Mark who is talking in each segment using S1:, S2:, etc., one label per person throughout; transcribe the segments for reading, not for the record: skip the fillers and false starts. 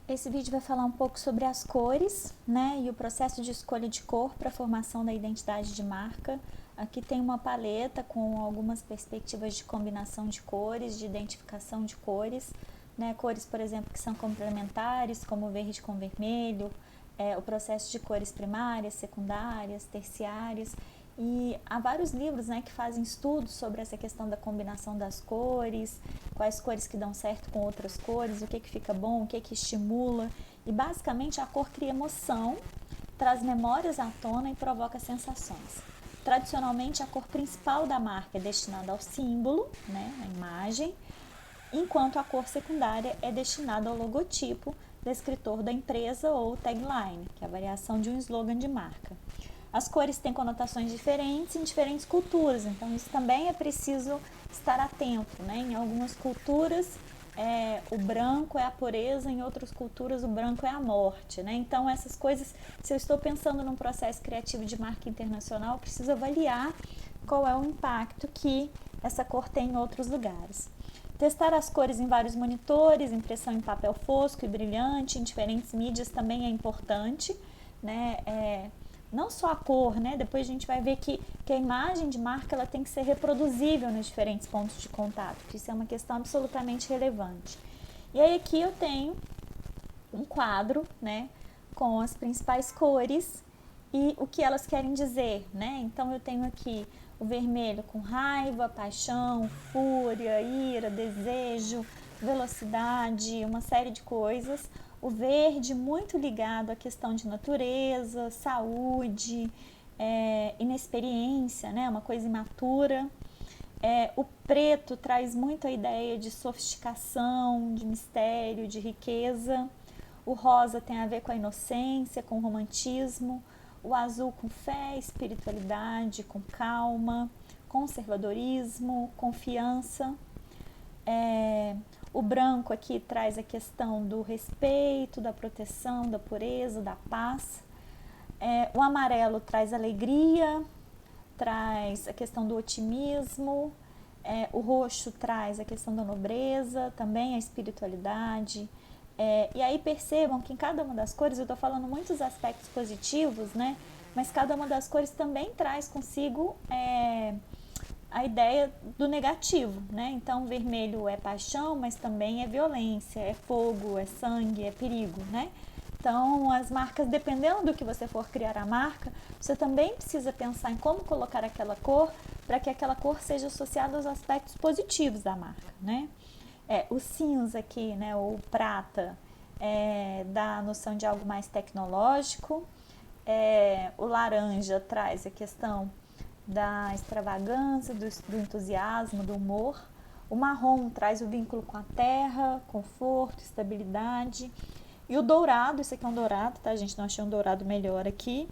S1: Esse vídeo vai falar um pouco sobre as cores, né, e o processo de escolha de cor para a formação da identidade de marca. Aqui tem uma paleta com algumas perspectivas de combinação de cores, de identificação de cores, né, cores, por exemplo, que são complementares, como verde com vermelho, o processo de cores primárias, secundárias, terciárias. E há vários livros, né, que fazem estudos sobre essa questão da combinação das cores, quais cores que dão certo com outras cores, o que fica bom, o que estimula. E basicamente a cor cria emoção, traz memórias à tona e provoca sensações. Tradicionalmente a cor principal da marca é destinada ao símbolo, né, à imagem, enquanto a cor secundária é destinada ao logotipo, descritor da empresa ou tagline, que é a variação de um slogan de marca. As cores têm conotações diferentes em diferentes culturas, então isso também é preciso estar atento, né? Em algumas culturas o branco é a pureza, em outras culturas o branco é a morte, né? Então essas coisas, se eu estou pensando num processo criativo de marca internacional, eu preciso avaliar qual é o impacto que essa cor tem em outros lugares. Testar as cores em vários monitores, impressão em papel fosco e brilhante, em diferentes mídias também é importante, né? Não só a cor, né? Depois a gente vai ver que a imagem de marca ela tem que ser reproduzível nos diferentes pontos de contato, que isso é uma questão absolutamente relevante. E aí aqui eu tenho um quadro, né, com as principais cores e o que elas querem dizer, né? Então eu tenho aqui o vermelho com raiva, paixão, fúria, ira, desejo, velocidade, uma série de coisas. O verde muito ligado à questão de natureza, saúde, inexperiência, né? Uma coisa imatura. O preto traz muito a ideia de sofisticação, de mistério, de riqueza. O rosa tem a ver com a inocência, com o romantismo. O azul com fé, espiritualidade, com calma, conservadorismo, confiança. O branco aqui traz a questão do respeito, da proteção, da pureza, da paz. O amarelo traz alegria, traz a questão do otimismo. O roxo traz a questão da nobreza, também a espiritualidade. E aí percebam que em cada uma das cores, eu estou falando muitos aspectos positivos, né? Mas cada uma das cores também traz consigo a ideia do negativo, né? Então, vermelho é paixão, mas também é violência, é fogo, é sangue, é perigo, né? Então, as marcas, dependendo do que você for criar a marca, você também precisa pensar em como colocar aquela cor para que aquela cor seja associada aos aspectos positivos da marca, né? O cinza aqui, né, ou prata, dá a noção de algo mais tecnológico. O laranja traz a questão da extravagância, do entusiasmo, do humor. O marrom traz o vínculo com a terra, conforto, estabilidade. E o dourado, esse aqui é um dourado, tá, gente? Não achei um dourado melhor aqui.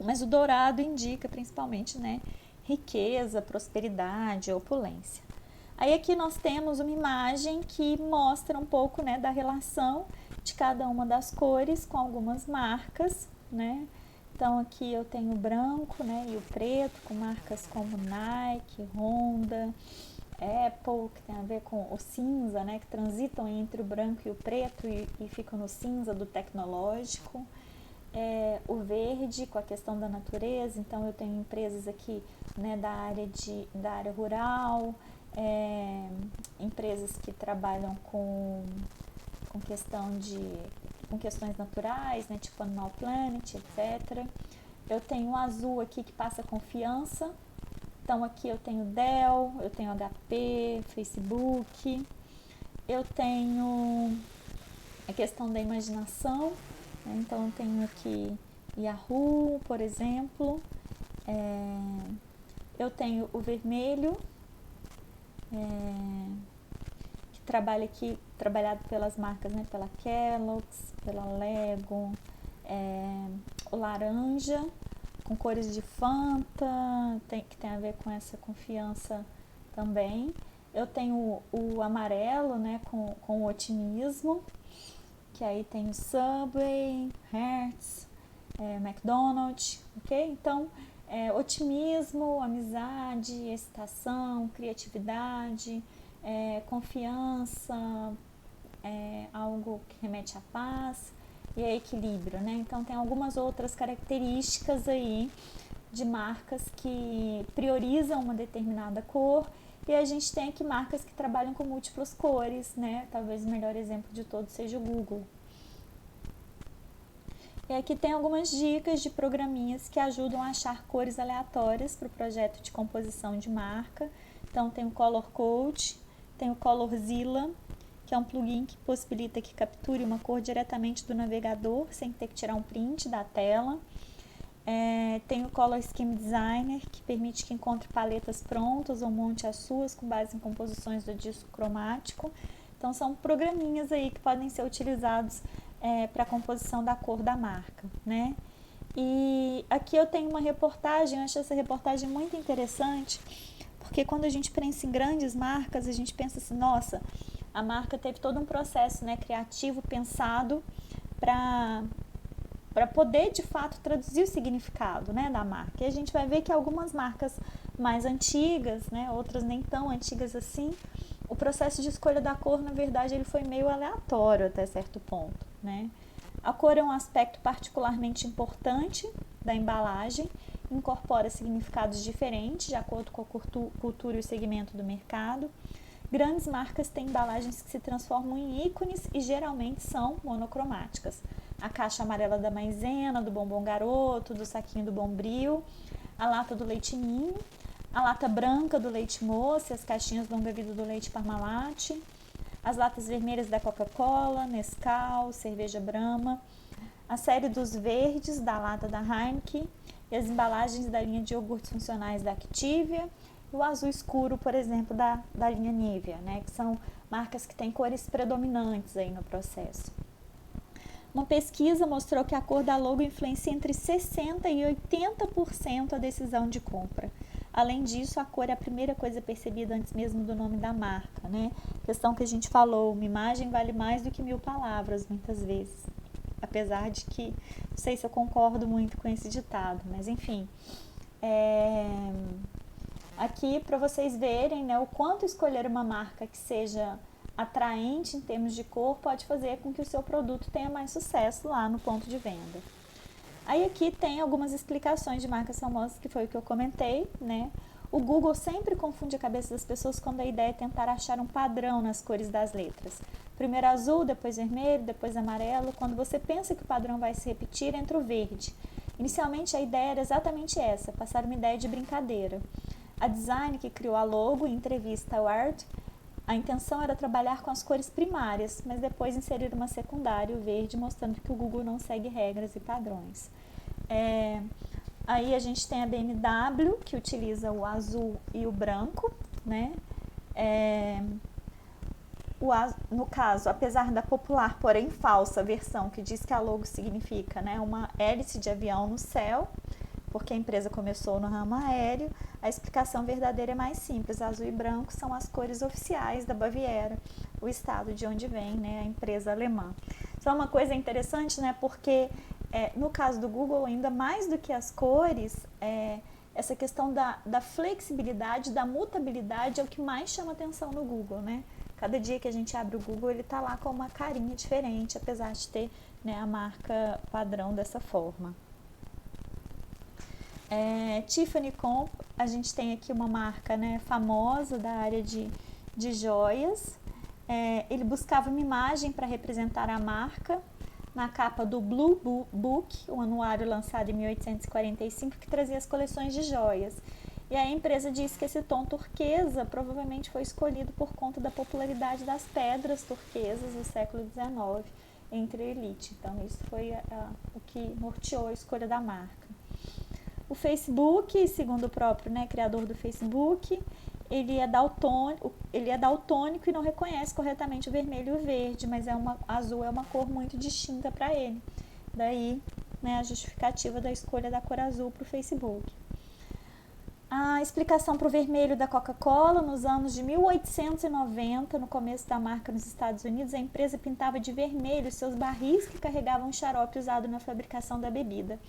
S1: Mas o dourado indica principalmente, né, riqueza, prosperidade, opulência. Aí aqui nós temos uma imagem que mostra um pouco, né, da relação de cada uma das cores com algumas marcas, né? Então aqui eu tenho o branco, né, e o preto com marcas como Nike, Honda, Apple, que tem a ver com o cinza, né, que transitam entre o branco e o preto e ficam no cinza do tecnológico. O verde com a questão da natureza, então eu tenho empresas aqui, né, da área rural, empresas que trabalham com questões naturais, né, tipo Animal Planet, etc. Eu tenho um azul aqui que passa confiança, então aqui eu tenho Dell, eu tenho HP, Facebook, eu tenho a questão da imaginação, né? Então eu tenho aqui Yahoo, por exemplo, eu tenho o vermelho, que trabalha aqui, trabalhado pelas marcas, né, pela Kellogg's, pela Lego, o laranja, com cores de Fanta, que tem a ver com essa confiança também. Eu tenho o amarelo, né, com o otimismo, que aí tem o Subway, Hertz, McDonald's, ok? Então, otimismo, amizade, excitação, criatividade, confiança, algo que remete à paz e a equilíbrio, né? Então tem algumas outras características aí de marcas que priorizam uma determinada cor, e a gente tem aqui marcas que trabalham com múltiplas cores, né? Talvez o melhor exemplo de todos seja o Google. E aqui tem algumas dicas de programinhas que ajudam a achar cores aleatórias para o projeto de composição de marca. Então tem o Color Code, tem o Colorzilla, que é um plugin que possibilita que capture uma cor diretamente do navegador, sem ter que tirar um print da tela. Tem o Color Scheme Designer, que permite que encontre paletas prontas ou monte as suas com base em composições do disco cromático. Então são programinhas aí que podem ser utilizados para a composição da cor da marca, né? E aqui eu tenho uma reportagem, eu achei essa reportagem muito interessante, porque quando a gente pensa em grandes marcas, a gente pensa assim, nossa, a marca teve todo um processo, né, criativo pensado para poder de fato traduzir o significado, né, da marca. E a gente vai ver que algumas marcas mais antigas, né, outras nem tão antigas assim, o processo de escolha da cor, na verdade, ele foi meio aleatório até certo ponto, né? A cor é um aspecto particularmente importante da embalagem, incorpora significados diferentes de acordo com a cultura e o segmento do mercado. Grandes marcas têm embalagens que se transformam em ícones e geralmente são monocromáticas. A caixa amarela da maisena, do bombom garoto, do saquinho do Bombril, a lata do leite ninho, a lata branca do leite moça, as caixinhas longa-vida do leite Parmalat, as latas vermelhas da Coca-Cola, Nescau, cerveja Brahma, a série dos verdes da lata da Heineken e as embalagens da linha de iogurtes funcionais da Activia, e o azul escuro, por exemplo, da linha Nivea, né, que são marcas que têm cores predominantes aí no processo. Uma pesquisa mostrou que a cor da logo influencia entre 60% e 80% a decisão de compra. Além disso, a cor é a primeira coisa percebida antes mesmo do nome da marca, né? Questão que a gente falou, uma imagem vale mais do que 1000 palavras, muitas vezes. Apesar de que, não sei se eu concordo muito com esse ditado, mas enfim. Aqui para vocês verem, né, o quanto escolher uma marca que seja atraente em termos de cor pode fazer com que o seu produto tenha mais sucesso lá no ponto de venda. Aí aqui tem algumas explicações de marcas famosas, que foi o que eu comentei, né? O Google sempre confunde a cabeça das pessoas quando a ideia é tentar achar um padrão nas cores das letras. Primeiro azul, depois vermelho, depois amarelo. Quando você pensa que o padrão vai se repetir, entra o verde. Inicialmente a ideia era exatamente essa, passar uma ideia de brincadeira. A design que criou a logo, em entrevista ao Art, a intenção era trabalhar com as cores primárias, mas depois inserir uma secundária, o verde, mostrando que o Google não segue regras e padrões. Aí a gente tem a BMW, que utiliza o azul e o branco, né? No caso, apesar da popular, porém falsa versão que diz que a logo significa, né, uma hélice de avião no céu, porque a empresa começou no ramo aéreo, a explicação verdadeira é mais simples. Azul e branco são as cores oficiais da Baviera, o estado de onde vem, né, a empresa alemã. Isso é uma coisa interessante, né, porque no caso do Google, ainda mais do que as cores, essa questão da flexibilidade, da mutabilidade é o que mais chama atenção no Google, né? Cada dia que a gente abre o Google, ele está lá com uma carinha diferente, apesar de ter, né, a marca padrão dessa forma. Tiffany Com, a gente tem aqui uma marca, né, famosa da área de joias. Ele buscava uma imagem para representar a marca na capa do Blue Book, um anuário lançado em 1845 que trazia as coleções de joias. E a empresa disse que esse tom turquesa provavelmente foi escolhido por conta da popularidade das pedras turquesas do século XIX entre a elite. Então isso foi o que norteou a escolha da marca. O Facebook, segundo o próprio, né, criador do Facebook, ele é daltônico e não reconhece corretamente o vermelho e o verde, mas azul é uma cor muito distinta para ele. Daí, né, a justificativa da escolha da cor azul para o Facebook. A explicação para o vermelho da Coca-Cola, nos anos de 1890, no começo da marca nos Estados Unidos, a empresa pintava de vermelho seus barris que carregavam xarope usado na fabricação da bebida.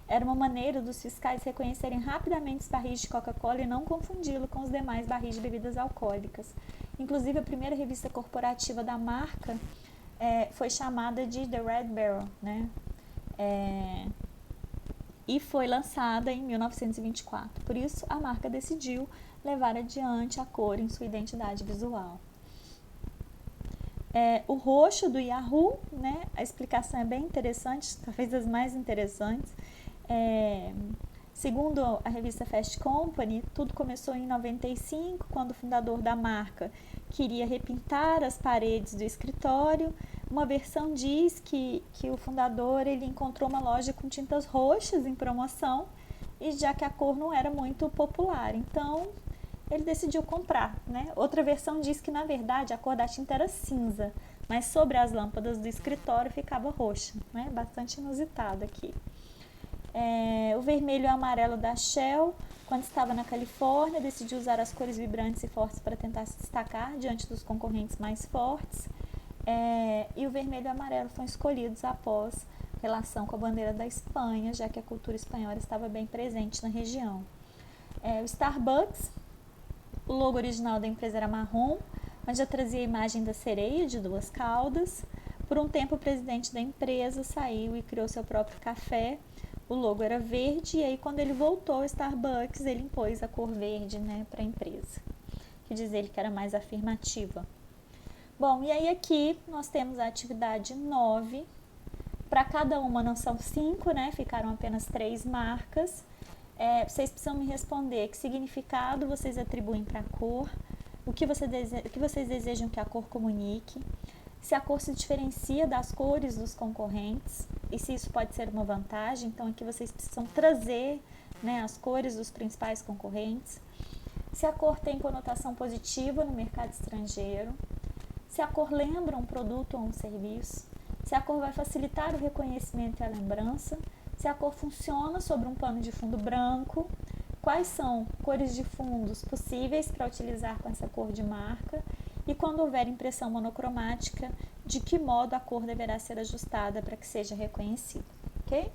S1: Era uma maneira dos fiscais reconhecerem rapidamente os barris de Coca-Cola e não confundi-lo com os demais barris de bebidas alcoólicas. Inclusive, a primeira revista corporativa da marca foi chamada de The Red Barrel, né? E foi lançada em 1924. Por isso, a marca decidiu levar adiante a cor em sua identidade visual. O roxo do Yahoo, né? A explicação é bem interessante, talvez das mais interessantes. Segundo a revista Fast Company, tudo começou em 95, quando o fundador da marca queria repintar as paredes do escritório. Uma versão diz que o fundador ele encontrou uma loja com tintas roxas em promoção, e já que a cor não era muito popular, então ele decidiu comprar, né? Outra versão diz que, na verdade, a cor da tinta era cinza, mas sobre as lâmpadas do escritório ficava roxa, né? Bastante inusitado aqui. O vermelho e o amarelo da Shell, quando estava na Califórnia, decidiu usar as cores vibrantes e fortes para tentar se destacar diante dos concorrentes mais fortes. E o vermelho e o amarelo foram escolhidos após relação com a bandeira da Espanha, já que a cultura espanhola estava bem presente na região. O Starbucks, o logo original da empresa era marrom, mas já trazia a imagem da sereia de duas caudas. Por um tempo, o presidente da empresa saiu e criou seu próprio café. O logo era verde, e aí quando ele voltou ao Starbucks, ele impôs a cor verde, né, para a empresa, que diz ele que era mais afirmativa. Bom, e aí aqui nós temos a atividade 9. Para cada uma não são 5, né, ficaram apenas 3 marcas. Vocês precisam me responder que significado vocês atribuem para a cor, o que vocês desejam que a cor comunique, se a cor se diferencia das cores dos concorrentes e se isso pode ser uma vantagem. Então aqui vocês precisam trazer, né, as cores dos principais concorrentes, se a cor tem conotação positiva no mercado estrangeiro, se a cor lembra um produto ou um serviço, se a cor vai facilitar o reconhecimento e a lembrança, se a cor funciona sobre um pano de fundo branco, quais são cores de fundos possíveis para utilizar com essa cor de marca, e quando houver impressão monocromática, de que modo a cor deverá ser ajustada para que seja reconhecida, ok?